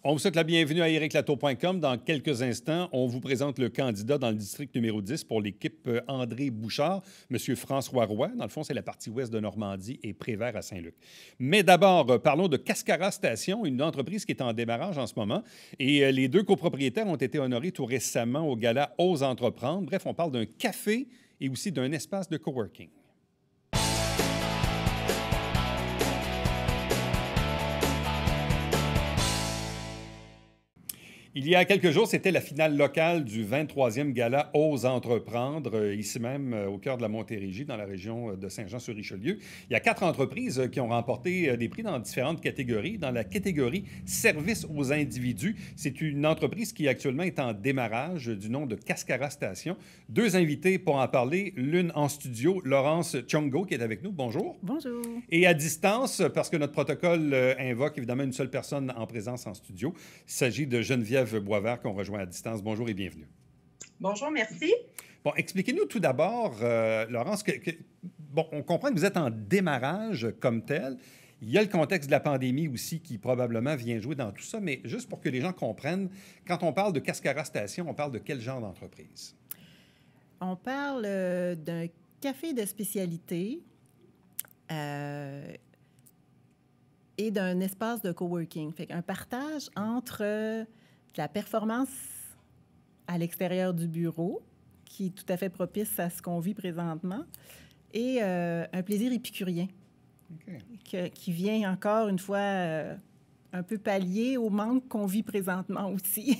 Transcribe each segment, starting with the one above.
On vous souhaite la bienvenue à ericlatour.com. Dans quelques instants, on vous présente le candidat dans le district numéro 10 pour l'équipe André Bouchard, M. François Roy. Dans le fond, c'est la partie ouest de Normandie et Prévert à Saint-Luc. Mais d'abord, parlons de Cascara Station, une entreprise qui est en démarrage en ce moment. Et les deux copropriétaires ont été honorés tout récemment au gala Ose entreprendre. Bref, on parle d'un café et aussi d'un espace de coworking. Il y a quelques jours, c'était la finale locale du 23e gala Ose entreprendre, ici même au cœur de la Montérégie, dans la région de Saint-Jean-sur-Richelieu. Il y a 4 entreprises qui ont remporté des prix dans différentes catégories. Dans la catégorie Services aux individus, c'est une entreprise qui actuellement est en démarrage du nom de Cascara Station. 2 invités pour en parler, l'une en studio, Laurence Chongo, qui est avec nous. Bonjour. Bonjour. Et à distance, parce que notre protocole invoque évidemment une seule personne en présence en studio, il s'agit de Geneviève Boisvert qu'on rejoint à distance. Bonjour et bienvenue. Bonjour, merci. Bon, expliquez-nous tout d'abord, Laurence, bon, on comprend que vous êtes en démarrage comme tel. Il y a le contexte de la pandémie aussi qui probablement vient jouer dans tout ça, mais juste pour que les gens comprennent, quand on parle de Cascara Station, on parle de quel genre d'entreprise? On parle d'un café de spécialité et d'un espace de coworking. Fait qu'un partage entre la performance à l'extérieur du bureau, qui est tout à fait propice à ce qu'on vit présentement, et un plaisir épicurien, qui vient encore une fois un peu pallier au manque qu'on vit présentement aussi.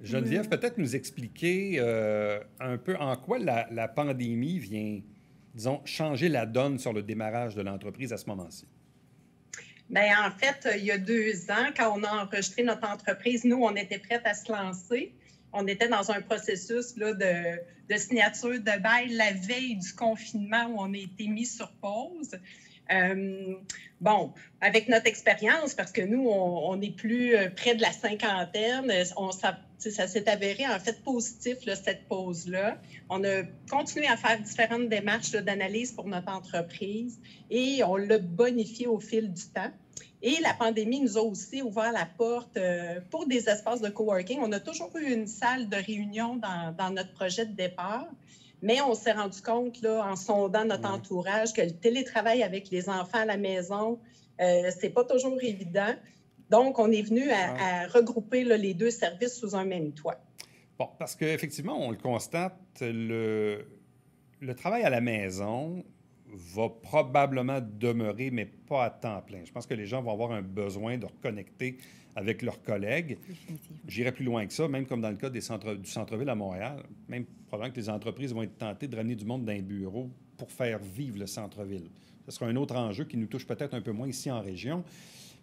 Geneviève, peut-être nous expliquer un peu en quoi la pandémie vient, disons, changer la donne sur le démarrage de l'entreprise à ce moment-ci. Bien, en fait, il y a 2 ans, quand on a enregistré notre entreprise, nous, on était prêts à se lancer. On était dans un processus là, de signature de bail la veille du confinement où on a été mis sur pause. Bon, avec notre expérience, parce que nous, on est plus près de la cinquantaine, ça s'est avéré en fait positif, là, cette pause-là. On a continué à faire différentes démarches d'analyse pour notre entreprise et on l'a bonifié au fil du temps. Et la pandémie nous a aussi ouvert la porte pour des espaces de coworking. On a toujours eu une salle de réunion dans notre projet de départ. Mais on s'est rendu compte, là, en sondant notre entourage, que le télétravail avec les enfants à la maison, c'est pas toujours évident. Donc, on est venu à regrouper là, les 2 services sous un même toit. Bon, parce qu'effectivement, on le constate, le travail à la maison va probablement demeurer, mais pas à temps plein. Je pense que les gens vont avoir un besoin de reconnecter avec leurs collègues. J'irai plus loin que ça, même comme dans le cas du centre-ville à Montréal. Même probablement que les entreprises vont être tentées de ramener du monde dans les bureaux pour faire vivre le centre-ville. Ce sera un autre enjeu qui nous touche peut-être un peu moins ici en région.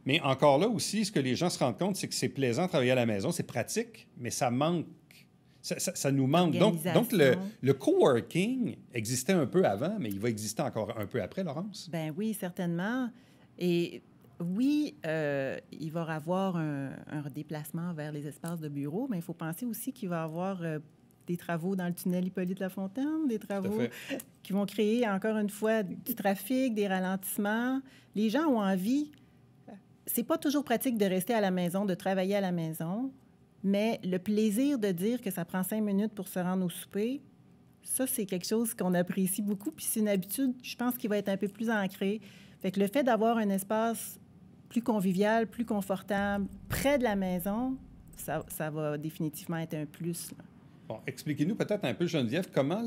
Mais encore là aussi, ce que les gens se rendent compte, c'est que c'est plaisant de travailler à la maison, c'est pratique, mais ça manque. Ça nous manque. Donc le coworking existait un peu avant, mais il va exister encore un peu après, Laurence? Bien oui, certainement. Et oui, il va y avoir un redéplacement vers les espaces de bureau, mais il faut penser aussi qu'il va y avoir des travaux dans le tunnel Hippolyte-Lafontaine, des travaux qui vont créer, encore une fois, du trafic, des ralentissements. Les gens ont envie. C'est pas toujours pratique de rester à la maison, de travailler à la maison, mais le plaisir de dire que ça prend 5 minutes pour se rendre au souper, ça, c'est quelque chose qu'on apprécie beaucoup, puis c'est une habitude, je pense, qui va être un peu plus ancrée. Fait que le fait d'avoir un espace plus convivial, plus confortable, près de la maison, ça va définitivement être un plus, là. Bon, expliquez-nous peut-être un peu, Geneviève, comment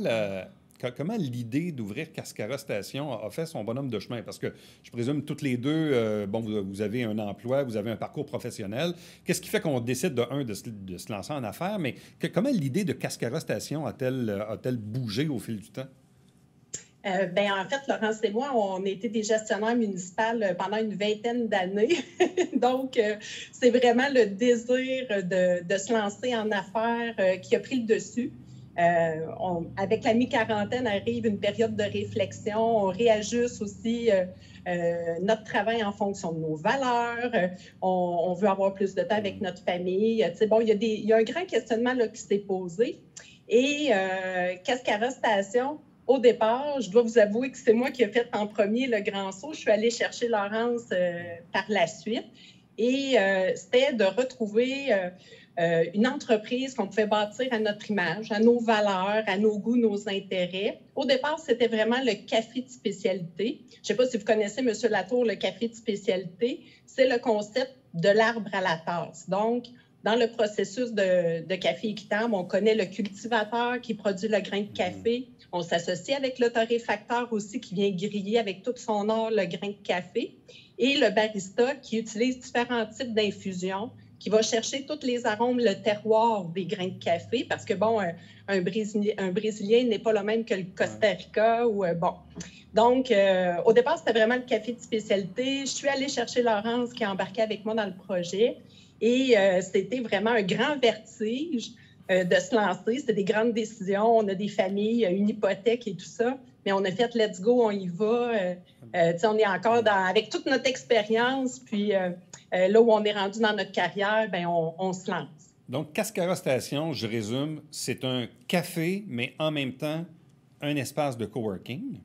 l'idée d'ouvrir Cascara Station a fait son bonhomme de chemin? Parce que je présume toutes les deux, bon, vous avez un emploi, vous avez un parcours professionnel. Qu'est-ce qui fait qu'on décide de se lancer en affaires? Mais comment l'idée de Cascara Station a-t-elle bougé au fil du temps? Bien, en fait, Laurence et moi, on a été des gestionnaires municipaux pendant une vingtaine d'années. Donc, c'est vraiment le désir de se lancer en affaires qui a pris le dessus. Avec la mi-quarantaine arrive une période de réflexion. On réajuste aussi notre travail en fonction de nos valeurs. On veut avoir plus de temps avec notre famille. Tu sais, bon, il y a un grand questionnement là, qui s'est posé. Et Cascara Station, au départ, je dois vous avouer que c'est moi qui ai fait en premier le grand saut. Je suis allée chercher Laurence par la suite. Et c'était de retrouver une entreprise qu'on pouvait bâtir à notre image, à nos valeurs, à nos goûts, nos intérêts. Au départ, c'était vraiment le café de spécialité. Je ne sais pas si vous connaissez, M. Latour, le café de spécialité. C'est le concept de l'arbre à la tasse. Donc, dans le processus de café équitable, on connaît le cultivateur qui produit le grain de café. On s'associe avec le torréfacteur aussi qui vient griller avec tout son art le grain de café. Et le barista qui utilise différents types d'infusions, qui va chercher tous les arômes, le terroir des grains de café, parce que, bon, un Brésilien n'est pas le même que le Costa Rica ou, bon. Donc, au départ, c'était vraiment le café de spécialité. Je suis allée chercher Laurence qui a embarqué avec moi dans le projet et c'était vraiment un grand vertige de se lancer. C'était des grandes décisions. On a des familles, une hypothèque et tout ça. Mais on a fait « let's go, on y va ». On est encore avec toute notre expérience, puis là où on est rendu dans notre carrière, bien, on se lance. Donc, Cascara Station, je résume, c'est un café, mais en même temps, un espace de coworking.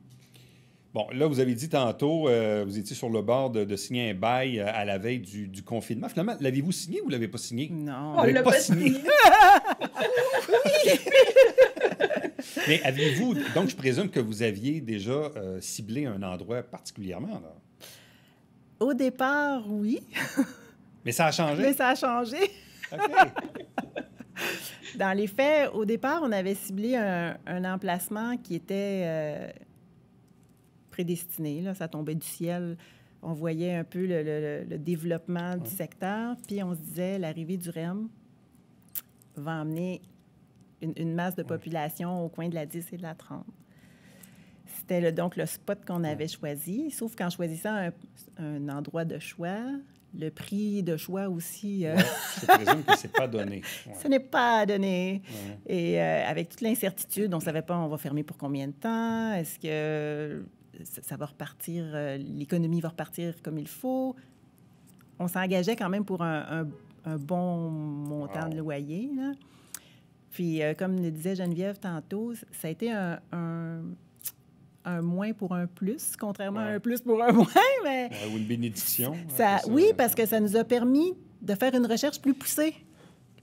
Bon, là, vous avez dit tantôt, vous étiez sur le bord de signer un bail à la veille du confinement. Finalement, l'avez-vous signé ou vous ne l'avez pas signé? Non. On ne l'a pas signé. Mais aviez-vous... Donc, je présume que vous aviez déjà ciblé un endroit particulièrement, là. Au départ, oui. Mais ça a changé? Mais ça a changé. OK. Dans les faits, au départ, on avait ciblé un emplacement qui était prédestiné. Là, ça tombait du ciel. On voyait un peu le développement du secteur. Puis on se disait, l'arrivée du REM va emmener une masse de population au coin de la 10 et de la 30. C'était donc le spot qu'on avait choisi. Sauf qu'en choisissant un endroit de choix, le prix de choix aussi... je présume que ce n'est pas donné. Ouais. Ce n'est pas donné. Ouais. Et avec toute l'incertitude, on ne savait pas on va fermer pour combien de temps. Est-ce que ça va repartir, l'économie va repartir comme il faut? On s'engageait quand même pour un bon montant de loyer, là. Puis, comme le disait Geneviève tantôt, ça a été un moins pour un plus, contrairement à un plus pour un moins. Mais ou une bénédiction. Oui, parce que ça nous a permis de faire une recherche plus poussée,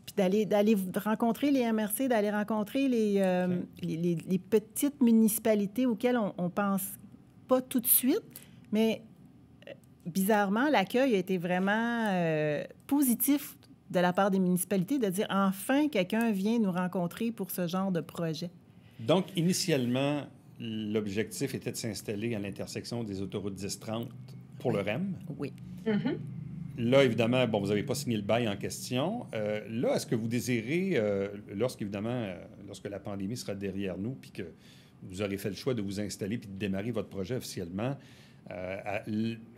puis d'aller rencontrer les MRC, d'aller rencontrer les petites municipalités auxquelles on ne pense pas tout de suite. Mais bizarrement, l'accueil a été vraiment positif de la part des municipalités, de dire enfin quelqu'un vient nous rencontrer pour ce genre de projet. Donc, initialement, l'objectif était de s'installer à l'intersection des autoroutes 10-30 pour le REM. Oui. Mm-hmm. Là, évidemment, bon, vous n'avez pas signé le bail en question. Là, est-ce que vous désirez, lorsque la pandémie sera derrière nous, puis que vous aurez fait le choix de vous installer puis de démarrer votre projet officiellement,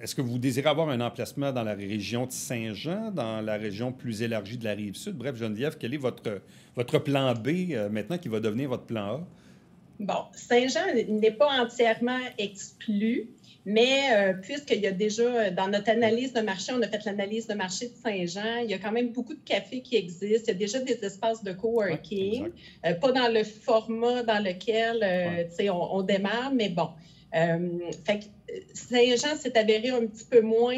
est-ce que vous désirez avoir un emplacement dans la région de Saint-Jean, dans la région plus élargie de la Rive-Sud? Bref, Geneviève, quel est votre plan B maintenant qui va devenir votre plan A? Bon, Saint-Jean n'est pas entièrement exclu, mais puisqu'il y a déjà, dans notre analyse de marché, on a fait l'analyse de marché de Saint-Jean, il y a quand même beaucoup de cafés qui existent. Il y a déjà des espaces de coworking, pas dans le format dans lequel on démarre, mais bon. Fait que Saint-Jean s'est avéré un petit peu moins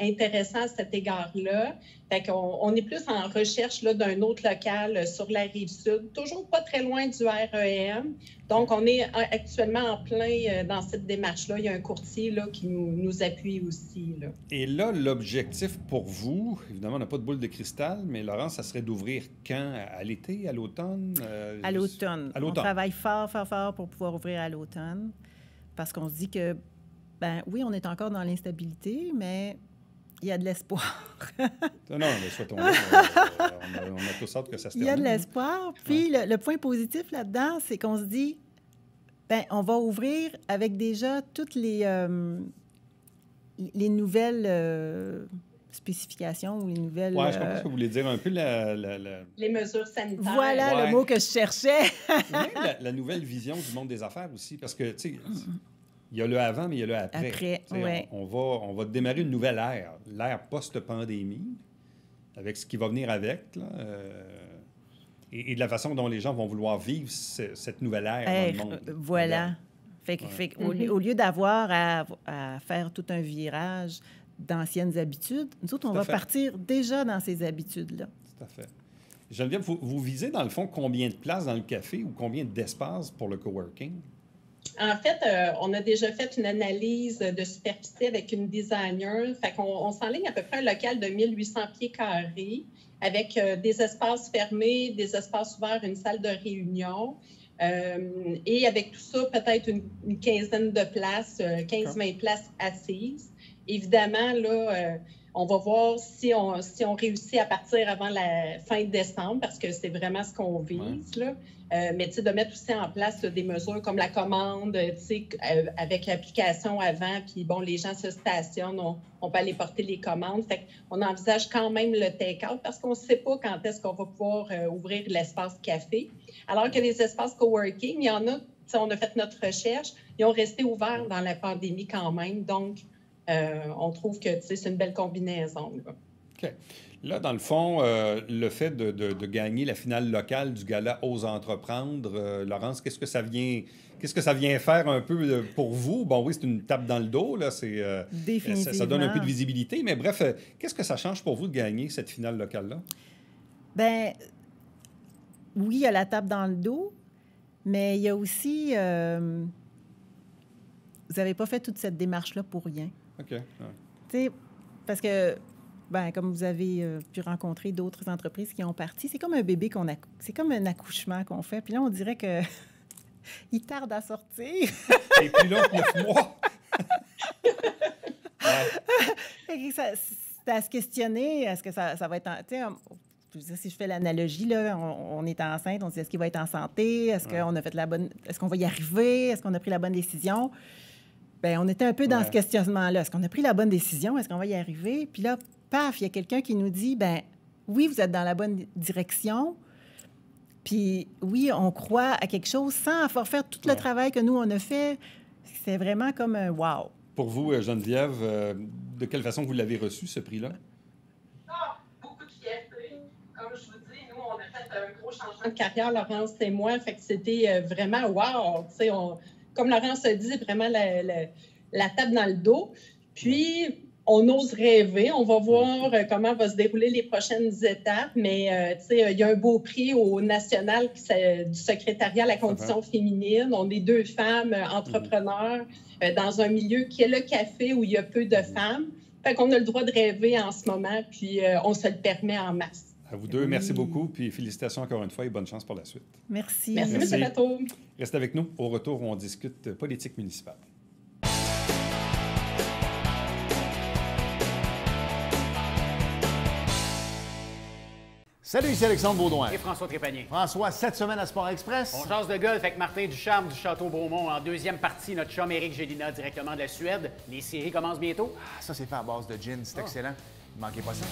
intéressant à cet égard-là. Fait qu'on est plus en recherche là, d'un autre local sur la Rive-Sud, toujours pas très loin du REM. Donc, on est actuellement en plein dans cette démarche-là. Il y a un courtier là, qui nous appuie aussi, là. Et là, l'objectif pour vous, évidemment, on n'a pas de boule de cristal, mais Laurence, ça serait d'ouvrir quand? À l'été, à l'automne? À l'automne. À l'automne. On travaille fort pour pouvoir ouvrir à l'automne. Parce qu'on se dit que, ben oui, on est encore dans l'instabilité, mais il y a de l'espoir. Non, mais souhaitons-le. On a tous hâte que ça se termine. Il y a de l'espoir. Puis le point positif là-dedans, c'est qu'on se dit, ben on va ouvrir avec déjà toutes les nouvelles spécifications ou les nouvelles... Oui, je comprends ce que vous voulez dire. Un peu les mesures sanitaires. Voilà le mot que je cherchais. Même la nouvelle vision du monde des affaires aussi, parce que, tu sais, il y a le avant, mais il y a le après. Après, oui. On va démarrer une nouvelle ère, l'ère post-pandémie, avec ce qui va venir avec, là, et de la façon dont les gens vont vouloir vivre cette nouvelle ère dans le monde. Voilà. Fait qu'au lieu d'avoir à faire tout un virage d'anciennes habitudes. Nous autres, on va partir déjà dans ces habitudes-là. Tout à fait. Geneviève, vous visez, dans le fond, combien de places dans le café ou combien d'espace pour le coworking? En fait, on a déjà fait une analyse de superficie avec une designer. Fait qu'on s'enligne à peu près un local de 1800 pieds carrés avec des espaces fermés, des espaces ouverts, une salle de réunion. Et avec tout ça, peut-être une quinzaine de places, 15-20 places assises. Évidemment, là, on va voir si on réussit à partir avant la fin décembre, parce que c'est vraiment ce qu'on vise, là. Mais tu sais, de mettre aussi en place des mesures comme la commande, tu sais, avec l'application avant, puis bon, les gens se stationnent, on peut aller porter les commandes. Fait qu'on envisage quand même le take-out parce qu'on ne sait pas quand est-ce qu'on va pouvoir ouvrir l'espace café. Alors que les espaces coworking, il y en a, tu sais, on a fait notre recherche, ils ont resté ouverts dans la pandémie quand même. Donc, on trouve que, tu sais, c'est une belle combinaison, là. OK. Là, dans le fond, le fait de gagner la finale locale du gala Ose entreprendre, Laurence, qu'est-ce que ça vient faire un peu pour vous? Bon, oui, c'est une tape dans le dos, là, Définitivement. Ça donne un peu de visibilité, mais bref, qu'est-ce que ça change pour vous de gagner cette finale locale-là? Bien, oui, il y a la tape dans le dos, mais il y a aussi... vous n'avez pas fait toute cette démarche-là pour rien. OK. Ouais. Tu sais, parce que... Bien, comme vous avez pu rencontrer d'autres entreprises qui ont parti, c'est comme un bébé c'est comme un accouchement qu'on fait. Puis là, on dirait que il tarde à sortir. Et puis là, 9 mois. Ouais. C'est à se questionner. Est-ce que ça va être... Tu sais, si je fais l'analogie, là, on est enceinte, on se dit est-ce qu'il va être en santé? Est-ce qu'on a fait la bonne... Est-ce qu'on va y arriver? Est-ce qu'on a pris la bonne décision? Bien, on était un peu dans ce questionnement-là. Est-ce qu'on a pris la bonne décision? Est-ce qu'on va y arriver? Puis là, paf, il y a quelqu'un qui nous dit, ben oui, vous êtes dans la bonne direction, puis oui, on croit à quelque chose sans avoir fait tout le travail que nous, on a fait. C'est vraiment comme un wow. Pour vous, Geneviève, de quelle façon vous l'avez reçu, ce prix-là? Beaucoup de fierté. Comme je vous dis, nous, on a fait un gros changement de carrière, Laurence et moi, fait que c'était vraiment wow. Tu sais, comme Laurence a dit, vraiment la tape dans le dos. Puis... on ose rêver. On va voir comment va se dérouler les prochaines étapes. Mais, tu sais, il y a un beau prix au national du secrétariat à la condition féminine. On est 2 femmes entrepreneurs dans un milieu qui est le café où il y a peu de femmes. Fait qu'on a le droit de rêver en ce moment, puis on se le permet en masse. À vous deux, merci beaucoup. Puis félicitations encore une fois et bonne chance pour la suite. Merci. Merci, M. Latour. Restez avec nous. Au retour, on discute politique municipale. Salut, ici Alexandre Baudouin. Et François Trépanier. François, cette semaine à Sport Express. On jase de golf avec Martin Ducharme du Château Beaumont. En deuxième partie, notre chum Éric Gélina directement de la Suède. Les séries commencent bientôt. Ah, ça, c'est fait à base de gin. C'est excellent. Ne manquez pas ça.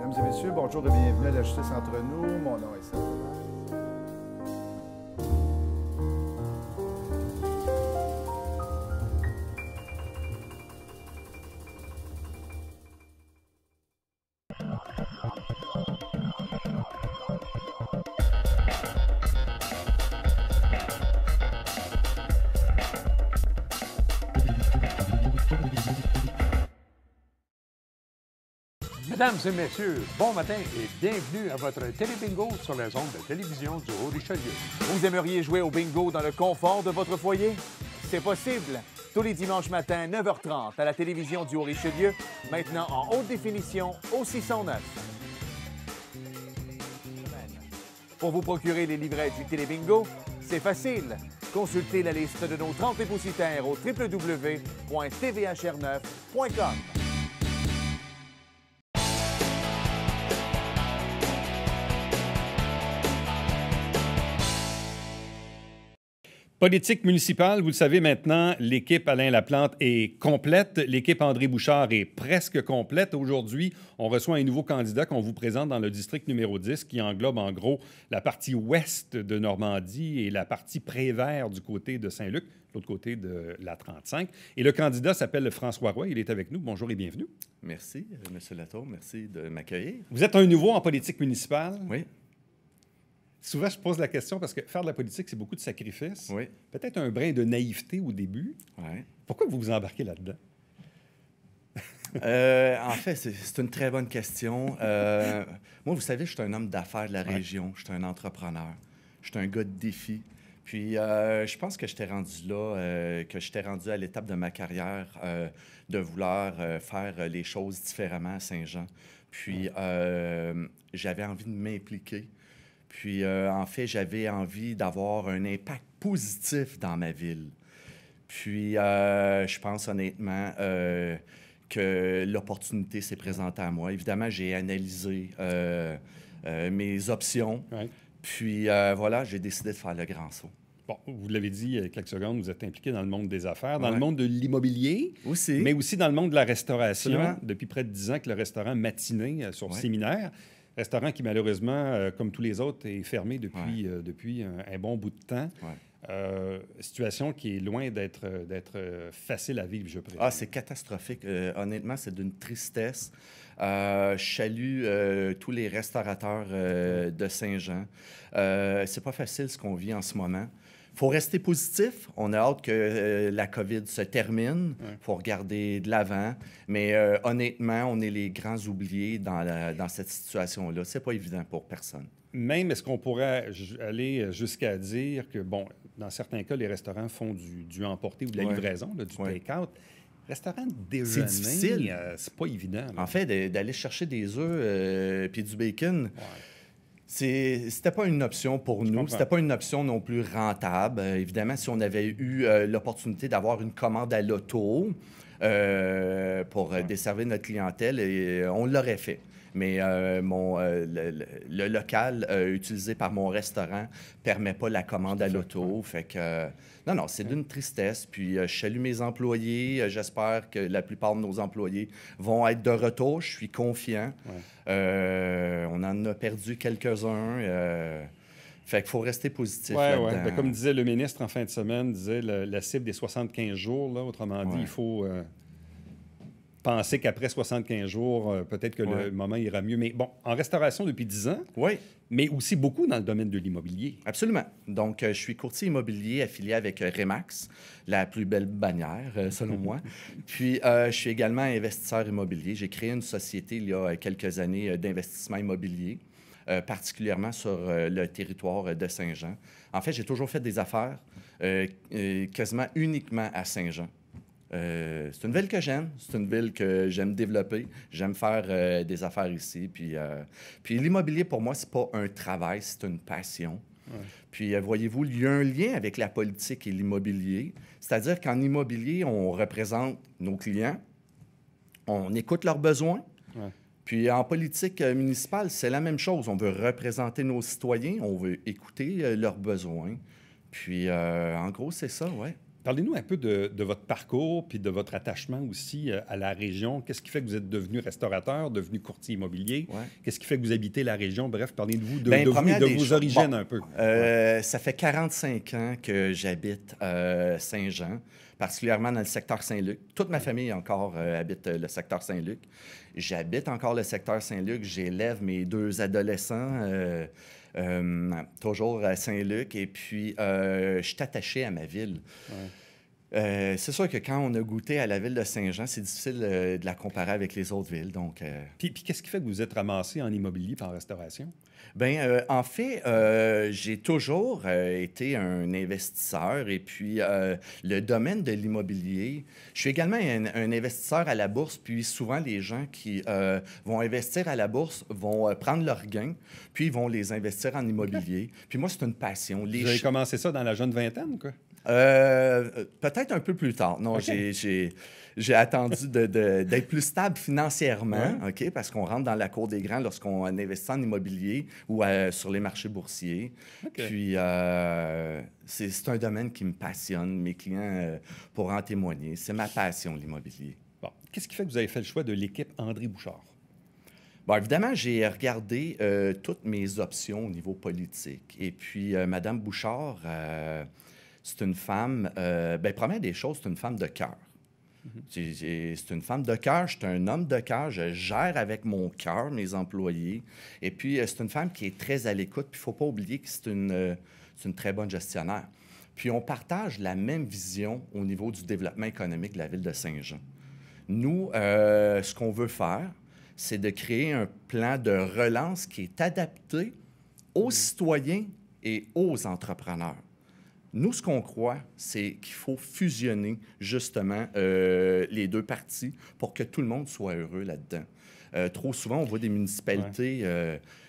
Mesdames et messieurs, bonjour et bienvenue à la Justice entre nous. Mon nom est Serge. Mesdames et messieurs, bon matin et bienvenue à votre télébingo sur les ondes de télévision du Haut-Richelieu. Vous aimeriez jouer au bingo dans le confort de votre foyer? C'est possible. Tous les dimanches matins, 9h30, à la télévision du Haut-Richelieu, maintenant en haute définition au 609. Pour vous procurer les livrets du télébingo, c'est facile. Consultez la liste de nos 30 dépositaires au www.tvhr9.com. Politique municipale, vous le savez maintenant, l'équipe Alain Laplante est complète. L'équipe André Bouchard est presque complète. Aujourd'hui, on reçoit un nouveau candidat qu'on vous présente dans le district numéro 10 qui englobe en gros la partie ouest de Normandie et la partie Prévert du côté de Saint-Luc, l'autre côté de la 35. Et le candidat s'appelle François Roy. Il est avec nous. Bonjour et bienvenue. Merci, M. Latour. Merci de m'accueillir. Vous êtes un nouveau en politique municipale. Oui. Souvent, je pose la question parce que faire de la politique, c'est beaucoup de sacrifices. Oui. Peut-être un brin de naïveté au début. Oui. Pourquoi vous vous embarquez là-dedans? En fait, c'est une très bonne question. Moi, vous savez, je suis un homme d'affaires de la région. Je suis un entrepreneur. Je suis un gars de défi. Puis, je pense que j'étais rendu là, que j'étais rendu à l'étape de ma carrière de vouloir faire les choses différemment à Saint-Jean. Puis, j'avais envie de m'impliquer. Puis, en fait, j'avais envie d'avoir un impact positif dans ma ville. Puis, je pense honnêtement que l'opportunité s'est présentée à moi. Évidemment, j'ai analysé mes options. Ouais. Puis, voilà, j'ai décidé de faire le grand saut. Bon, vous l'avez dit il y a quelques secondes, vous êtes impliqué dans le monde des affaires, dans Ouais. le monde de l'immobilier, Aussi. mais aussi dans le monde de la restauration. Absolument. Depuis près de 10 ans que le restaurant Matinée sur le Ouais. Séminaire, restaurant qui malheureusement, comme tous les autres, est fermé depuis un bon bout de temps. Ouais. Situation qui est loin d'être facile à vivre, je présume. Ah, c'est catastrophique. Honnêtement, c'est d'une tristesse. Je salue tous les restaurateurs de Saint-Jean. C'est pas facile ce qu'on vit en ce moment. Il faut rester positif. On a hâte que la COVID se termine. Il faut regarder de l'avant. Mais honnêtement, on est les grands oubliés dans cette situation-là. C'est pas évident pour personne. Même, est-ce qu'on pourrait aller jusqu'à dire que, bon, dans certains cas, les restaurants font du emporté ou de la Ouais. livraison, là, du Ouais. take-out. Restaurant de déjeuner, difficile. C'est pas évident. Là. En fait, d'aller chercher des œufs puis du bacon, c'était pas une option pour nous. comprends. C'était pas une option non plus rentable. Évidemment, si on avait eu l'opportunité d'avoir une commande à l'auto pour desservir notre clientèle, on l'aurait fait. Mais le local utilisé par mon restaurant permet pas la commande à l'auto. Fait que non, c'est d'une tristesse. Puis je salue mes employés. J'espère que la plupart de nos employés vont être de retour. Je suis confiant. On en a perdu quelques-uns. Fait qu'il faut rester positif là-dedans. Ben, comme disait le ministre en fin de semaine, disait la cible des 75 jours. Là, autrement dit, il faut penser qu'après 75 jours, peut-être que le moment ira mieux. Mais bon, en restauration depuis 10 ans, Oui. mais aussi beaucoup dans le domaine de l'immobilier. Absolument. Donc, je suis courtier immobilier affilié avec Remax, la plus belle bannière, selon moi. Puis, je suis également investisseur immobilier. J'ai créé une société il y a quelques années d'investissement immobilier, particulièrement sur le territoire de Saint-Jean. En fait, j'ai toujours fait des affaires quasiment uniquement à Saint-Jean. C'est une ville que j'aime, c'est une ville que j'aime développer, j'aime faire des affaires ici. Puis l'immobilier, pour moi, c'est pas un travail, c'est une passion. Puis voyez-vous, il y a un lien avec la politique et l'immobilier. C'est-à-dire qu'en immobilier, on représente nos clients, on écoute leurs besoins. Puis en politique municipale, c'est la même chose. On veut représenter nos citoyens, on veut écouter leurs besoins. Puis en gros, c'est ça, ouais. Parlez-nous un peu de votre parcours puis de votre attachement aussi à la région. Qu'est-ce qui fait que vous êtes devenu restaurateur, devenu courtier immobilier? Ouais. Qu'est-ce qui fait que vous habitez la région? Bref, parlez-vous de, Bien, de vous et première de des vos choses- origines bon, un peu. Ça fait 45 ans que j'habite Saint-Jean, particulièrement dans le secteur Saint-Luc. Toute ma famille encore habite le secteur Saint-Luc. J'habite encore le secteur Saint-Luc. J'élève mes 2 adolescents, toujours à Saint-Luc. Et puis, je suis attaché à ma ville. C'est sûr que quand on a goûté à la ville de Saint-Jean, c'est difficile de la comparer avec les autres villes. Donc, Puis qu'est-ce qui fait que vous êtes ramassé en immobilier et en restauration? bien, en fait, j'ai toujours été un investisseur et puis le domaine de l'immobilier, je suis également un investisseur à la bourse, puis souvent les gens qui vont investir à la bourse vont prendre leurs gains, puis ils vont les investir en immobilier. Puis moi, c'est une passion. Vous avez commencé ça dans la jeune vingtaine, quoi? Peut-être un peu plus tard. Non, OK. j'ai attendu d'être plus stable financièrement, Ouais. OK, parce qu'on rentre dans la cour des grands lorsqu'on investit en immobilier ou sur les marchés boursiers. OK. Puis, c'est un domaine qui me passionne. Mes clients pourront en témoigner. C'est ma passion, l'immobilier. Bon. Qu'est-ce qui fait que vous avez fait le choix de l'équipe André Bouchard? Bon, évidemment, j'ai regardé toutes mes options au niveau politique. Et puis, Mme Bouchard, c'est une femme... bien, première des choses, c'est une femme de cœur. C'est une femme de cœur, je suis un homme de cœur, je gère avec mon cœur mes employés. Et puis, c'est une femme qui est très à l'écoute. Puis, il ne faut pas oublier que c'est une très bonne gestionnaire. Puis, on partage la même vision au niveau du développement économique de la ville de Saint-Jean. Nous, ce qu'on veut faire, c'est de créer un plan de relance qui est adapté aux citoyens et aux entrepreneurs. Nous, ce qu'on croit, c'est qu'il faut fusionner justement les deux parties pour que tout le monde soit heureux là-dedans. Trop souvent, on voit des municipalités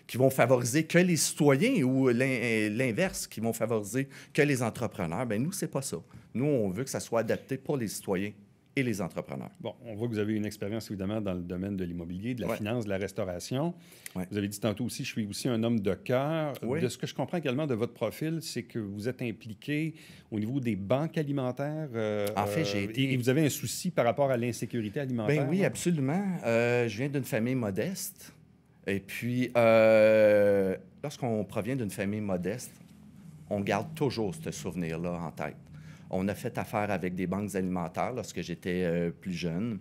qui vont favoriser que les citoyens ou l'inverse, qui vont favoriser que les entrepreneurs. Bien, nous, c'est pas ça. Nous, on veut que ça soit adapté pour les citoyens et les entrepreneurs. Bon, on voit que vous avez une expérience, évidemment, dans le domaine de l'immobilier, de la finance, de la restauration. Ouais. Vous avez dit tantôt aussi, je suis aussi un homme de cœur. Oui. De ce que je comprends également de votre profil, c'est que vous êtes impliqué au niveau des banques alimentaires. En fait, j'ai été... Et vous avez un souci par rapport à l'insécurité alimentaire? Bien oui, non? absolument. Je viens d'une famille modeste. Et puis, lorsqu'on provient d'une famille modeste, on garde toujours ce souvenir-là en tête. On a fait affaire avec des banques alimentaires lorsque j'étais plus jeune.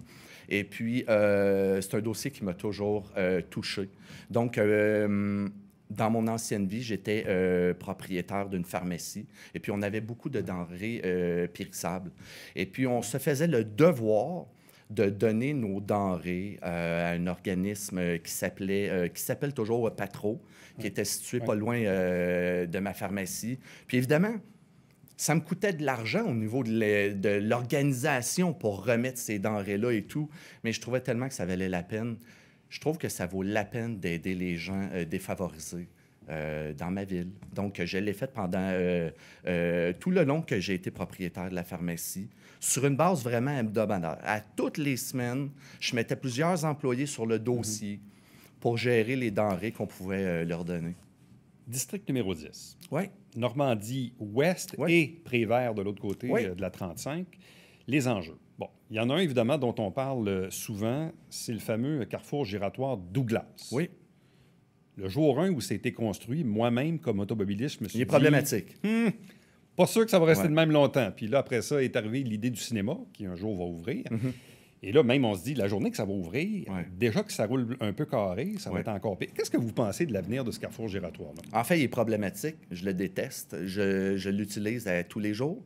Et puis, c'est un dossier qui m'a toujours touché. Donc, dans mon ancienne vie, j'étais propriétaire d'une pharmacie. Et puis, on avait beaucoup de denrées périssables. Et puis, on se faisait le devoir de donner nos denrées à un organisme qui s'appelle toujours Patro, qui était situé pas loin de ma pharmacie. Puis, évidemment, ça me coûtait de l'argent au niveau de l'organisation pour remettre ces denrées-là et tout, mais je trouvais tellement que ça valait la peine. Je trouve que ça vaut la peine d'aider les gens défavorisés dans ma ville. Donc, je l'ai fait pendant tout le long que j'ai été propriétaire de la pharmacie, sur une base vraiment hebdomadaire. À toutes les semaines, je mettais plusieurs employés sur le dossier pour gérer les denrées qu'on pouvait leur donner. District numéro 10. Oui. Normandie-Ouest et Prévert de l'autre côté de la 35. Les enjeux. Bon, il y en a un, évidemment, dont on parle souvent, c'est le fameux carrefour giratoire Douglas. Oui. Le jour 1 où ça a été construit, moi-même, comme automobiliste, je me suis dit... Il est problématique. Pas sûr que ça va rester de même longtemps. Puis là, après ça, est arrivée l'idée du cinéma, qui un jour va ouvrir. Et là, même, on se dit, la journée que ça va ouvrir, déjà que ça roule un peu carré, ça va être encore pire. Qu'est-ce que vous pensez de l'avenir de ce carrefour giratoire-là? En fait, il est problématique. Je le déteste. Je l'utilise tous les jours.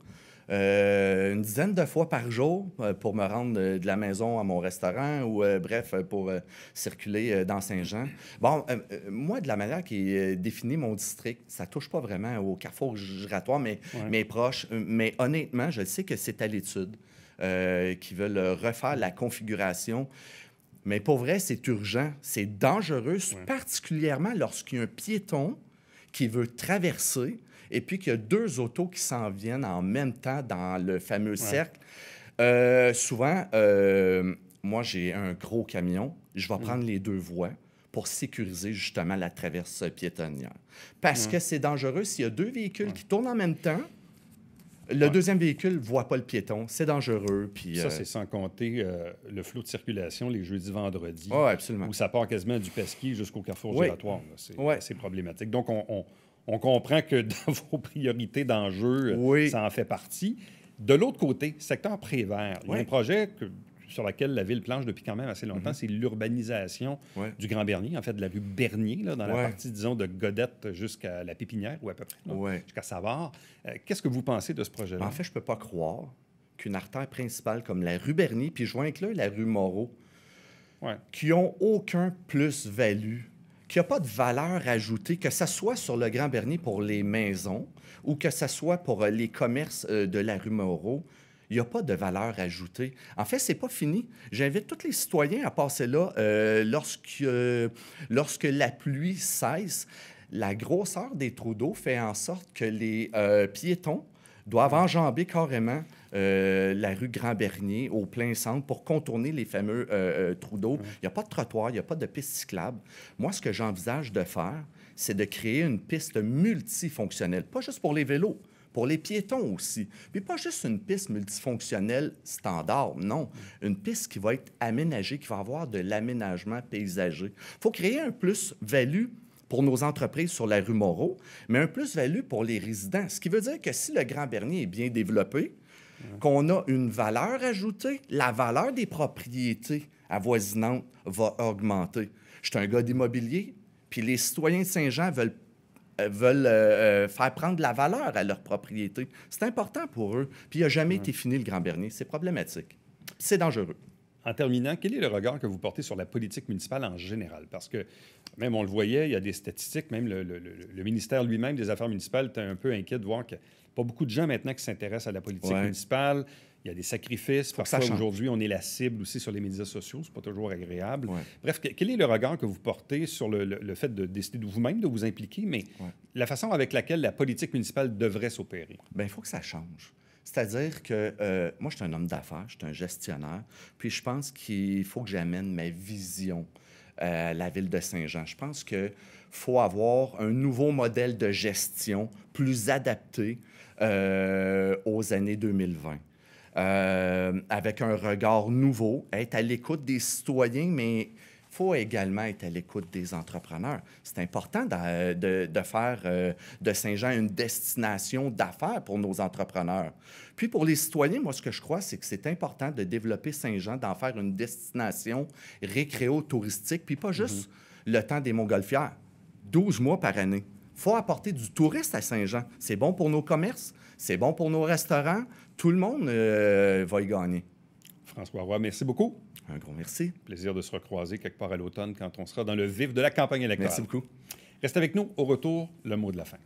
Une dizaine de fois par jour pour me rendre de la maison à mon restaurant ou, bref, pour circuler dans Saint-Jean. Bon, moi, de la manière qui est définie mon district, ça touche pas vraiment au carrefour giratoire, mais mes proches. Mais honnêtement, je sais que c'est à l'étude. Qui veulent refaire la configuration. Mais pour vrai, c'est urgent, c'est dangereux, particulièrement lorsqu'il y a un piéton qui veut traverser et puis qu'il y a deux autos qui s'en viennent en même temps dans le fameux cercle. Souvent, moi, j'ai un gros camion, je vais prendre les deux voies pour sécuriser justement la traverse piétonnière. Parce que c'est dangereux s'il y a deux véhicules qui tournent en même temps. Le deuxième véhicule ne voit pas le piéton. C'est dangereux. Puis, ça, c'est sans compter le flot de circulation les jeudis, vendredis. Oui, absolument. Où ça part quasiment du Pesquier jusqu'au carrefour giratoire. C'est problématique. Donc, on comprend que dans vos priorités d'enjeu, ça en fait partie. De l'autre côté, secteur Prévert, il y a un projet sur lequel la ville planche depuis quand même assez longtemps, c'est l'urbanisation du Grand Bernier, en fait, de la rue Bernier, là, dans la partie, disons, de Godette jusqu'à la Pépinière, ou à peu près, jusqu'à Savard. Qu'est-ce que vous pensez de ce projet-là? En fait, je ne peux pas croire qu'une artère principale comme la rue Bernier, puis je vois inclure la rue Moreau, qui n'ont aucun plus-value, qui n'a pas de valeur ajoutée, que ce soit sur le Grand Bernier pour les maisons ou que ce soit pour les commerces de la rue Moreau, il n'y a pas de valeur ajoutée. En fait, ce n'est pas fini. J'invite tous les citoyens à passer là lorsque la pluie cesse. La grosseur des trous d'eau fait en sorte que les piétons doivent enjamber carrément la rue Grand-Bernier au plein centre pour contourner les fameux trous d'eau. Il n'y a pas de trottoir, il n'y a pas de piste cyclable. Moi, ce que j'envisage de faire, c'est de créer une piste multifonctionnelle, pas juste pour les vélos, pour les piétons aussi. Puis pas juste une piste multifonctionnelle standard, non. Une piste qui va être aménagée, qui va avoir de l'aménagement paysager. Il faut créer un plus-value pour nos entreprises sur la rue Moreau, mais un plus-value pour les résidents. Ce qui veut dire que si le Grand-Bernier est bien développé, qu'on a une valeur ajoutée, la valeur des propriétés avoisinantes va augmenter. Je suis un gars d'immobilier, puis les citoyens de Saint-Jean veulent faire prendre de la valeur à leurs propriétés. C'est important pour eux. Puis il n'a jamais été fini, le Grand-Bernier. C'est problématique. C'est dangereux. En terminant, quel est le regard que vous portez sur la politique municipale en général? Parce que, même on le voyait, il y a des statistiques, même le ministère lui-même des Affaires municipales était un peu inquiet de voir qu'il n'y a pas beaucoup de gens maintenant qui s'intéressent à la politique municipale. Il y a des sacrifices. Parfois, aujourd'hui, on est la cible aussi sur les médias sociaux. C'est pas toujours agréable. Bref, quel est le regard que vous portez sur le fait de décider de vous-même de vous impliquer, mais la façon avec laquelle la politique municipale devrait s'opérer? Bien, il faut que ça change. C'est-à-dire que moi, je suis un homme d'affaires, je suis un gestionnaire, puis je pense qu'il faut que j'amène ma vision à la ville de Saint-Jean. Je pense qu'il faut avoir un nouveau modèle de gestion plus adapté aux années 2020. Avec un regard nouveau, être à l'écoute des citoyens, mais il faut également être à l'écoute des entrepreneurs. C'est important de faire de Saint-Jean une destination d'affaires pour nos entrepreneurs. Puis pour les citoyens, moi, ce que je crois, c'est que c'est important de développer Saint-Jean, d'en faire une destination récréo-touristique, puis pas juste le temps des montgolfières, 12 mois par année. Il faut apporter du touriste à Saint-Jean. C'est bon pour nos commerces, c'est bon pour nos restaurants. Tout le monde va y gagner. François Roy, merci beaucoup. Un gros merci. Plaisir de se recroiser quelque part à l'automne quand on sera dans le vif de la campagne électorale. Merci beaucoup. Reste avec nous. Au retour, le mot de la fin.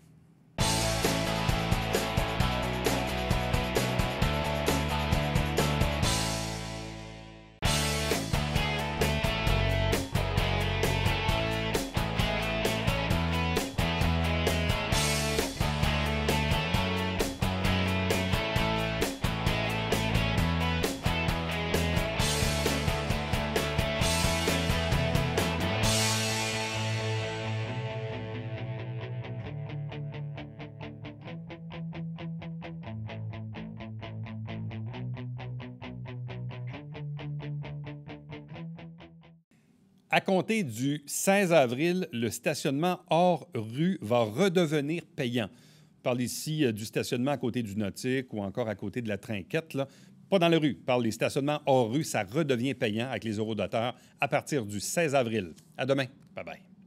À compter du 16 avril, le stationnement hors rue va redevenir payant. On parle ici du stationnement à côté du Nautique ou encore à côté de la Trinquette. Là. Pas dans la rue. On parle des stationnements hors rue. Ça redevient payant avec les eurodoteurs à partir du 16 avril. À demain. Bye-bye.